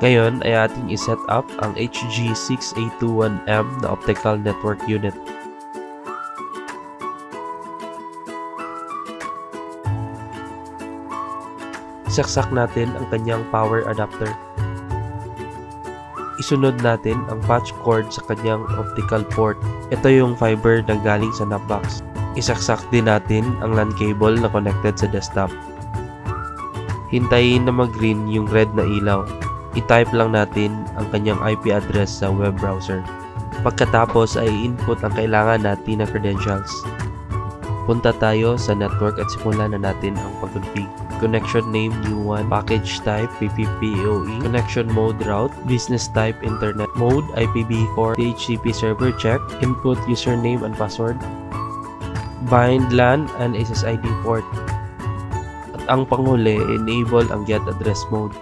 Ngayon ay ating iset up ang HG6821M na optical network unit. Isaksak natin ang kanyang power adapter. Isunod natin ang patch cord sa kanyang optical port. Ito yung fiber na galing sa knob-box. Isaksak din natin ang LAN cable na connected sa desktop. Hintayin na mag-green yung red na ilaw. I-type lang natin ang kanyang IP address sa web browser. Pagkatapos ay input ang kailangan natin na credentials. Punta tayo sa network at simulan na natin ang pag-config. Connection name new1, package type PPPoE, connection mode route, business type internet mode IPv4, DHCP server check, input username and password, bind LAN and SSID port. At ang panghuli, enable ang get address mode.